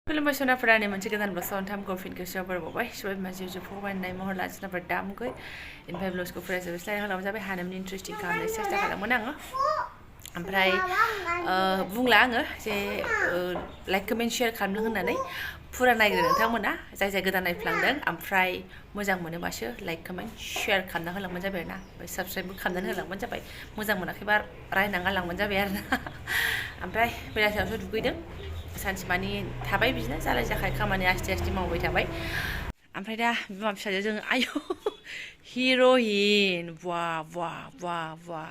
खुलुमबाय सनाफोरानि मोनसे गोदान ब्लगआव नोंथांमोनखौ फिन खेबसेयाव बरायबावबाय सबाय बिमा जिउ फरायनाय महर लाजिनाफोर दामगै इनफाय ब्लगखौ फरायजोबो स्टाइल खालामजाबाय हानामनि इन्ट्रेस्टिं खालामनो सेस्था खालामोन आङो ओमफ्राय बुंला आङो जे लाइक कमेन्ट शेयार खालामनो होननानै फुरा नायग्रो नोंथांमोना जाय जाय गोदान नायफ्लांदों ओमफ्राय मोजां मोनोबासो लाइक कमेन्ट शेयार खालामना होलांबानो जाबाय आरोना ओमफ्राय साबस्क्राइबबो खालामनानै होलांबानो जाबाय मोजां मोनाखैबा रायना गालांबानो जाबाय आरोना ओमफ्राय बेलासियावसो दुगैदों सानसेमानि थाबाय बिदिनो जालाय जाखाय खामानि आस्थे आस्थे मावबाय थाबाय ओमफ्राय दा बिमा फिसाजो जों आयौ हिर'इन वाह वाह वाह वाह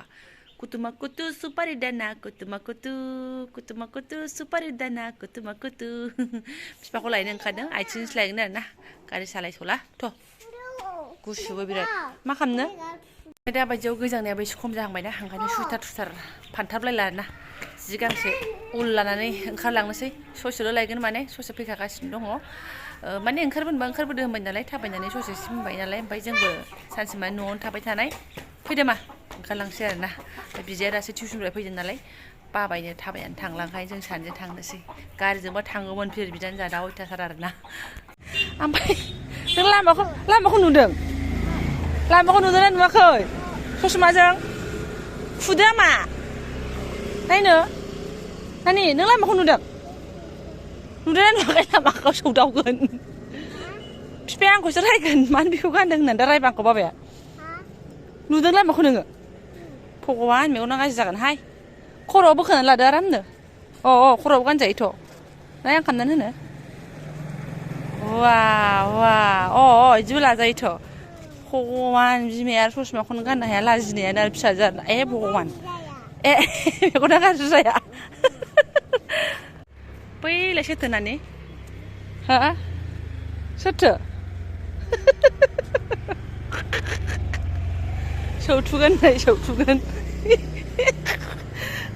कुतुमा कुतु सुपारि दाना कुतुमा कुतु कुतुमा कुतु सुपारि दाना कुतुमा कुतु बिफाखौ लायनो ओंखारदों आथिंसो लायगोन आरोना गारि सालायस'ला थ' गुसुबो बिराद मा खालामनो दा बायदियाव गोजांनायाबो एसे खम जाहांबायना ओंखायनो सुइटार थुइटार फानथाबलायला आरोना जि गांसे उल लानानै ओंखारलांनोसै ससेल' लायगोन माने ससे फैखागासिनो दङ माने ओंखारबोनबा ओंखारबोदो होनबाय नालाय थाबायनानै ससेसिम होनबाय नालाय ओमफ्राय जोंबो सानसेमानि न'आवनो थाबाय थानाय फैदो मा ओंखारलांसै आरोना बिजाया दासो टिउसननिफ्राय फैदों नालाय बाबायनो थाबायनानै थांलांखाय जों सानैजों थांनोसै गारिजोंबा थाङोमोन फिर बिदानो जादा अयथासार आरोना ओमफ्राय नों लामाखौ नुदों लामाखौ नुदोंना नुवाखै ससमाजों फुदो मा नायनो नानि नों लामाखौ नुदों नुदोंना नुवाखै लामाखौ सौदावगोन बिफाया आंखौसो रायगोन मानो बेखौ गानदों होननानै दा रायबा आंखौ बाबाया नुदों लामाखौ नोङो भगवान मेगना गाज्रि जागोनहाय खर'आव बोखानानै लादो आरामनो अ खर'आव गानजायोथ' नाय आं खालामनानै होनो वा वा बिदिबो लाजायोथ' भगवान बिमाया ससमाखौनो गाननो हाया लाजिनायानो आरो फिसाजो आरोना भगवान मेगना गाज्रि जाया बैलाय सोरथो नानि हा सोरथो सौथुगोन नै सौथुगोन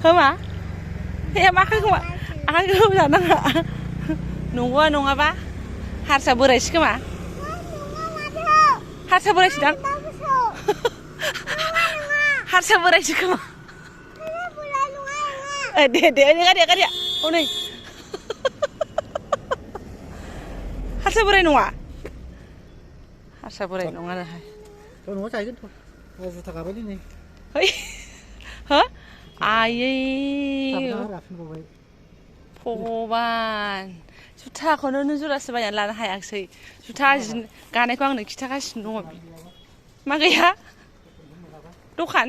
होमा आखाइखौ होजानाङा नंगौआ नङाबा हारसा बोरायसो खोमा हारसा बोरायसो दां हारसा बोरायसो खोमा दे गारिया हनै हारसा बोराय नङा हारसा बोराय नङा नोहाय न'आव जाहैगोनथ' जुथा गाबाय दिनै हो आयै भगवान जुथाखौनो नों जरासे बायनानै लानो हायाखिसै जुथा गानायखौ आंनो खिन्थागासिनो दङ मा गैया दखान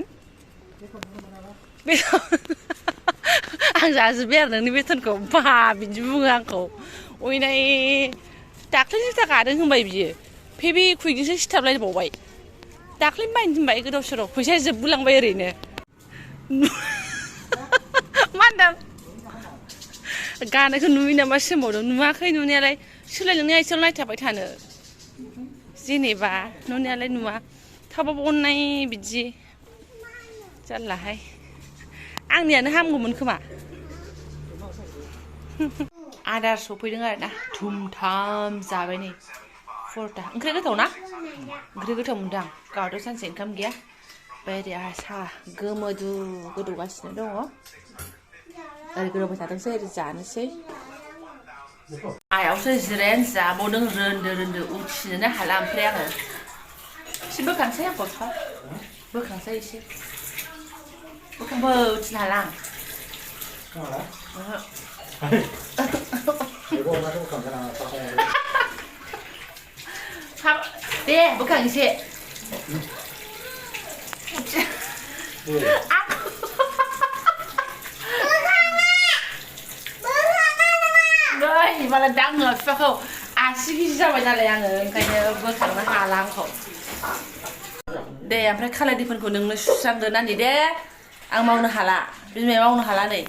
आं जाजोब्बाय आरो नोंनि बेथनखौ बा बिदि बुङो आंखौ अयनाय दाख्लै जुथा गादों होनबाय बियो फेबिकुइकजोंसो सिथाबलायबावबाय दाख्लैनो बायनो थिनबाय गोदाव सोराव फैसाया जोबबोलांबाय ओरैनो मा होनदों गानायखौ नुयो नामा सोंबावदों नुवाखै नुनायालाय सोलाय नोंनि आथिङाव नायथाबाय थानो जेनेबा नुनायालाय नुवा थाबाबो अननाय बिदि जारलाहाय आंनियानो हामगौमोन खोमा आदार सफैदों आरोना धुमधाम जाबाय नै फरथा ओंख्रि गोथाव ना ओंख्रि गोथाव मोनदों आं गावहाथ' सानसे ओंखाम गैया ओमफ्राय ओरै आहा साहा गोमोदु गोदौगासिनो दङ ओरै गोदौबाय थाथोंसै ओरै जानोसै आयावसो जिरायनानै जाबावदों रोन्दो उथिनोनो हाला ओमफ्राय आङो एसे बोखांसै आंखौ बिफा बोखांसै एसे बोखांबो उथिनो हाला आं दे बोखां एसे माला दाङो बिफाखौ आसि गिजि जाबाय नालाय आङो ओंखायनो बोखांनो हाला आंखौ दे ओमफ्राय खालाय दैफोनखौ नोंनो सुस्रांदो नानि दे आं मावनो हाला बिमाया मावनो हाला नै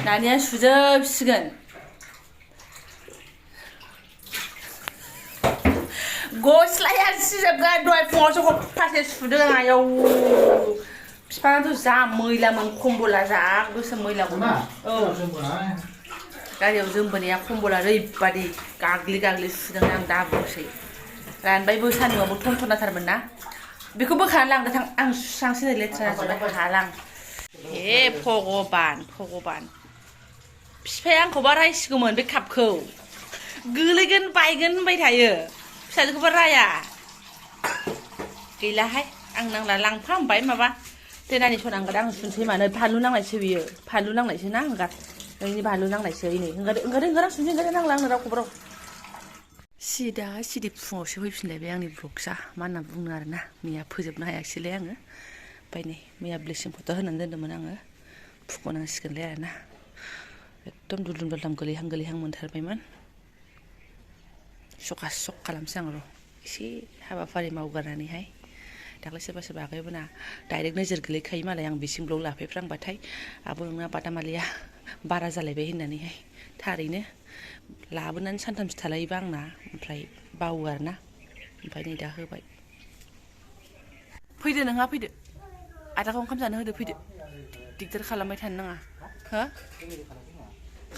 दानिया सुजोबसिगोन गस्लाया सिजोबगोन दहाय फुङावसो हप्तासे सुदों आयौ बिफानाथ' जा मैलामोन कम्बला जा गोसोम मैलामोन गारियाव जोमबोनाया कम्बला ओरैबादि गाग्लि सुदों आं दा बुंसै रानबायबो सान्दुंआबो थनथनाथारमोन ना बेखौ बोखानानै लांदो थां आं सुस्रांसै नै लेथ्रा जाजोब्बाय हाला आं हे भगबान बिफाया आंखौबा रायसिगौमोन बे कापखौ गोलैगोन बायगोन होनबाय थायो फिसाजोखौबा राया गैलाहाय आं नांला लांफा होनबाय माबा देनानि सनांगोन आं सुनसै मानो फानलु नांनायसो बियो फानलु नांनायसो ना हंगार नोंनि बानलु नांनायसो नै हंगार आं सुनसै हंगार नांला आंनो रावखौबो राव सिदा सिदि फुङावसो फैफिनलायबाय आंनि ब्लगसा मा होनना बुंनो आरोना मैया फोजोबनो हायाखिसैलाय आङो ओमफ्राय नै मैया ब्लिचिं पाउडार होनानै दोन्दोंमोन आङो फुख'नांसिगोनलाय आरोना एकदम दुलदुम दुलदाम गोलैहां मोनथारबायमोन सक खालामसै आं र' एसे हाबाफारि मावगारनानैहाय दाख्लै सोरबा आगायबो ना डाइरेक्ट नोजोर गोलैखायो मालाय आं बिसिं ब्लग लाफैफ्रांबाथाय आब' नोंना बादामालिया बारा जालायबाय होननानैहाय थारैनो लाबोनानै सानथामसो थालायोबा आंना ओमफ्राय बावो आरोना ओमफ्राय नै दा होबाय फैदो नोंहा फैदो आदाखौ ओंखाम जानो होदो फैदो दिगदार खालामबाय थानो नाङा हो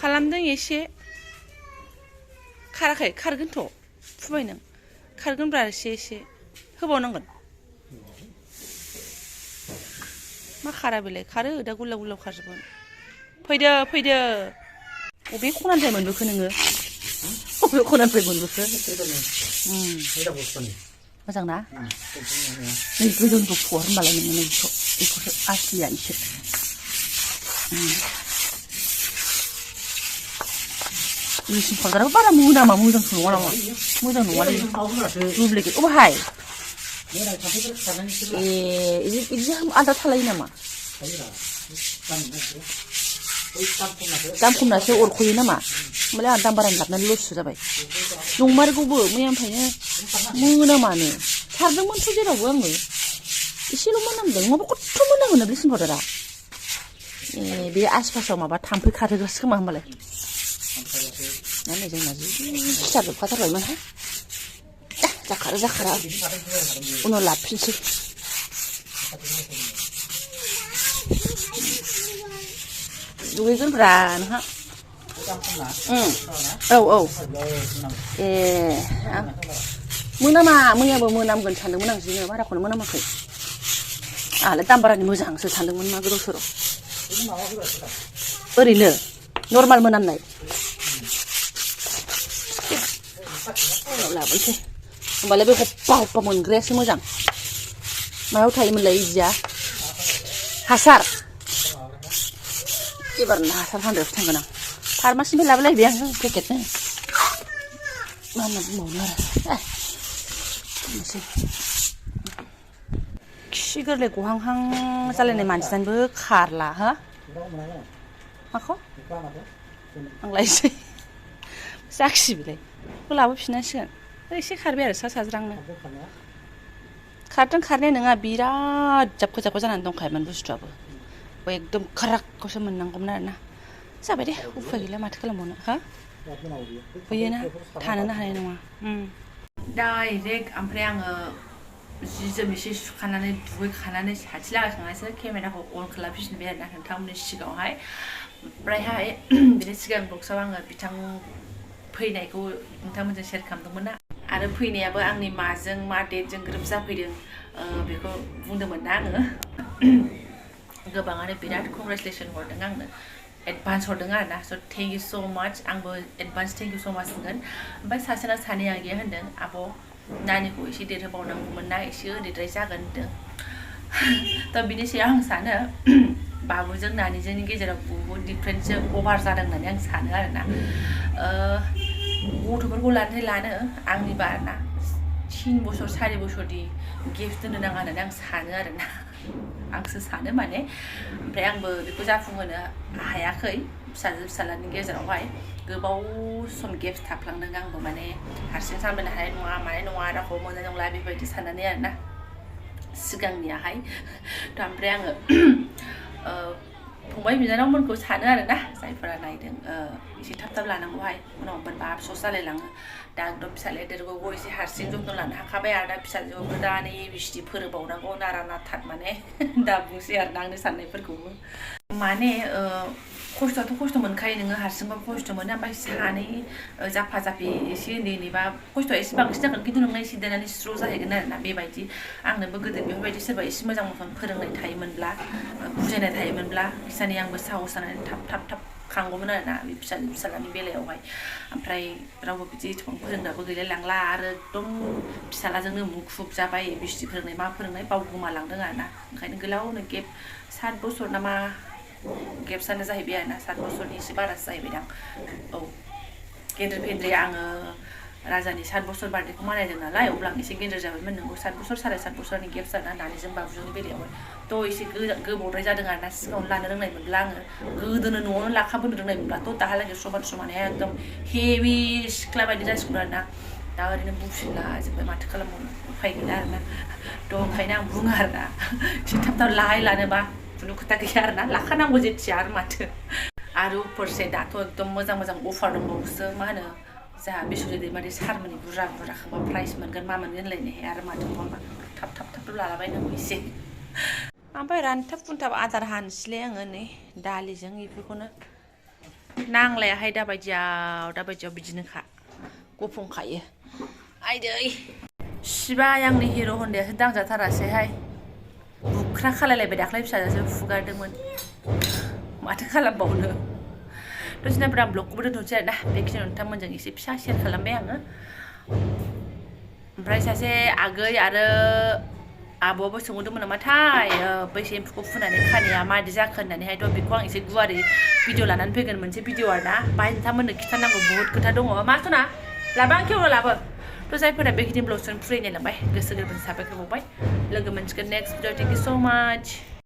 खालामदों एसे खाराखै खारगोनथ' फुबाय नों खारगोनब्रा एसे होबावनांगोन मा खारा बेलाय खारो दा गुलाव खारजोबगोन फैदो अबे खनानिफ्राय मोनबोखो नोङो अबे खनानिफ्राय मोनबोखो मोजां ना नै गोजौनिखौ फुवा होनबालाय नोङो बेखौसो आसिया एसे ब्लिचिं पाउडाराबो बारा मोनामा मोजांसो नङा नामा मोजां नङालै दुब्लिकेट अबहाय बिदि आलदा थालायो नामा दाम खमनासो अरख'यो नामा होमबालाय आंहा दाम बारानि लाबोनानै लससो जाबाय नंमारगौबो मैयानिफ्रायनो मोनामानो सारदोंमोनथ' जेरावबो आङो एसेल' मोनामदों नङाबा खथ्थ' मोनामोना ब्लिचिं पाउडारा बे आसपासाव माबा थाम्फै खारहोग्रासो खोमा होमबालाय नालाय जोंना जि खिथाजोबखाथारबायमोनहाय जाखारा उनाव लाफिनसै दुगैगोनब्रा नोंहा औ मोनामा मैयाबो मोनामगोन सानदोंमोन आं जिनो बाराखौनो मोनामाखै आंहालाय दाम बारानि मोजांसो सानदोंमोन मा गोदाव सोराव ओरैनो नर्माल मोनामनाय उनाव लाबोनोसै होमबालाय बे हप्पा मोनग्रायासो मोजां मायाव थायोमोनलाय इदिया हासार एबारनो हासार फानग्रायावसो थांगोन आं फार्मासिनिफ्राय लाबोलायबाय आं पेकेटनो मा होनना बुंबावनो आरो बुंनोसै खि गोरलै गहांहां जालायनाय मानसिनानैबो खारला हो माखौ आं लायसै जाखिसै बेलाय बेखौ लाबोफिननांसिगोन एसे खारबाय आरो साज्रांनो खारदों खारनाया नङा बिराद जाबखो जानानै दंखायोमोन बुस्थुआबो एकदम खाराखौसो मोननांगौमोन आरोना जाबाय दे उफाय गैला माथो खालामबावनो हो बैयोना थानोनो हानाय नङा डाइरेक्ट ओमफ्राय आङो जि जोम एसे सुखानानै दुगैखानानै साथि लागायखांनानैसो केमेराखौ अन खालामफिनबाय आरोना नोंथांमोननि सिगाङावहाय ओमफ्रायहाय बिनि सिगां बक्सआव आङो बिथां फैनायखौ नोंथांमोनजों शेयार खालामदोंमोन ना आरो फैनायाबो आंनि माजों मा डेटजों ग्रोब जाफैदों बेखौ बुंदोंमोन ना आङो गोबाङानो बिराद कंग्रेचुलेसन हरदों आंनो एडभान्स हरदों आरोना स' थेंक इउ स' माच आंबो एडभान्स थेंक इउ स' माच होनगोन ओमफ्राय सासेना सानै आगैया होनदों आब' नानिखौ एसे देरहोबावनांगौमोन ना एसे उन्दैद्राय जागोन होनदों दा बिनि सायाव आं सानो बाबुजों नानिजोंनि गेजेराव बहुद डिफारेन्ससो अभार जादों होननानै आं सानो आरोना गथ'फोरखौ लानो आंनिबा आरोना 3 बोसोर 4 बोसोरनि गिफ्ट दोननो नाङा होननानै आं सानो आरोना आंसो सानो माने ओमफ्राय आंबो बेखौ जाफुंहोनो हायाखै फिसालानि गेजेरावहाय गोबाव सम गेप्स थाफ्लांदों आंबो माने हारसिं सामलायनो हानाय नङा मानाय नङा रावखौबो मोननाय नंला बेबायदि साननानै आरोना सिगांनियाहाय थ' ओमफ्राय आङो फंबाय बिनानावमोनखौ सानो आरोना जायफोरा नायदों एसे थाब लानांगौहाय उनाव बोरैबा आफस'स जालायलाङो दा एकदम फिसालाया देरगौगौ एसे हारसिं जत्न लानो हाखाबाय आरो दा फिसाजोखौ दा नै बिसिदि फोरोंबावनांगौ नारा नाथार माने दा बुंसै आरोना आंनि साननायफोरखौबो माने खस्थ'आथ' खस्थ' मोनखायो नोङो हारसिंबाबो खस्थ' मोनो ओमफ्राय सानै जाफा जाफि एसे उन्दैनिबा खस्थ'आ एसे बांसिन जागोन खिन्थु नोंना एसे देरनानै स्र' जाहैगोन आरोना बेबायदि आंनोबो गोदो बेफोरबायदि सोरबा एसे मोजां फोरोंनाय थायोमोनब्ला बुजायनाय थायोमोनब्ला बिसानि आंबो साहस जानानै थाब खारखांगौमोन आरोना बे फिसालानि बेलायावहाय ओमफ्राय रावबो बिदि एथबां फोरोंग्राबो गैलाय लांला आरो एकदम फिसालाजोंनो मुखुब जाबाय बिस्टि फोरोंनाय मा फोरोंनाय बावगोमालांदों आरोना ओंखायनो गोलावनो गेप 7 बोसोर नामा गेप्सआनो जाहैबाय आरोना 7 बोसोरनि एसे बारासो जाहैबाय दां औ गेन्द्रे फेन्द्रे आङो राजानि 7 बोसोर बार्थडेखौ मानायदों नालाय अब्ला आं एसे गेन्द्रे जाबायमोन नोंगौ 7 बोसोर 7.5 बोसोरनि गेप्स आरोना नानिजों बाबुजोंनि बेलायावहाय थ' एसे गोबावद्राय जादों आरोना सिगाङावनो लानो रोंनाय मोनब्ला आङो गोदोनो न'आवनो लाखाबोनो रोंनाय मोनब्लाथ' दाहालागै समानहाय एकदम हेभि सिख्ला बायदि जासिगौमोन आरोना दा ओरैनो बुंफिनला जोब्बाय माथो खालामबावनो उफाय गैला आरोना थ' ओंखायनो आं बुङो आरोना एसे थाब लाहाय लानोबा खुनु खोथा गैया आरोना लाखानांगौ जेथिया आरो माथो आरो उपरसे दाथ' एकदम मोजां अफार दंबावोसो मा होनो जोंहा बिश्वजित दैमारि सारमोननि बुरजा खांबा प्राइज मोनगोन मा मोनगोन होनलायनायहाय आरो माथो नङा थाब लालाबायनांगौ एसे ओमफ्राय रानथाब खुनथाब आदार हानोसैलाय आङो नै दालिजों बेफोरखौनो नांलायाहाय दाबायदियाव बिदिनोखा गफंखायो आयदै सिबाय आंनि हिर' हन्डायासो दांजाथारासैहाय बुख्रा खालायलायबाय दाख्लै फिसाजोसो फुगारदोंमोन माथो खालामबावनो दसेनाफोर आं ब्लगखौबो दोनथ'नोसै आरोना बेखिनियाव नोंथांमोनजों एसे फिसा शेयार खालामबाय आङो ओमफ्राय सासे आगै आरो आब'आबो सोंहरदोंमोन नामाथाय बै सेम्पुखौ फुननानै खानाया माबायदि जाखो होननानैहायथ' बेखौ आं एसे गुवारै भिडिअ लानानै फैगोन मोनसे भिडिअ आरोना बाहाय नोंथांमोननो खिन्थानांगौ बहुद खोथा दङ मा सना लाबो आं खेवनो लाबो थ' जायफोरा बे भिडिअ ब्लगजों फुरायनाय लांबाय गोसो गोरबोजों साबायखर बावबाय लोगो मोनसिगोन नेक्स्ट भिडिअ थेंक इउ स' माच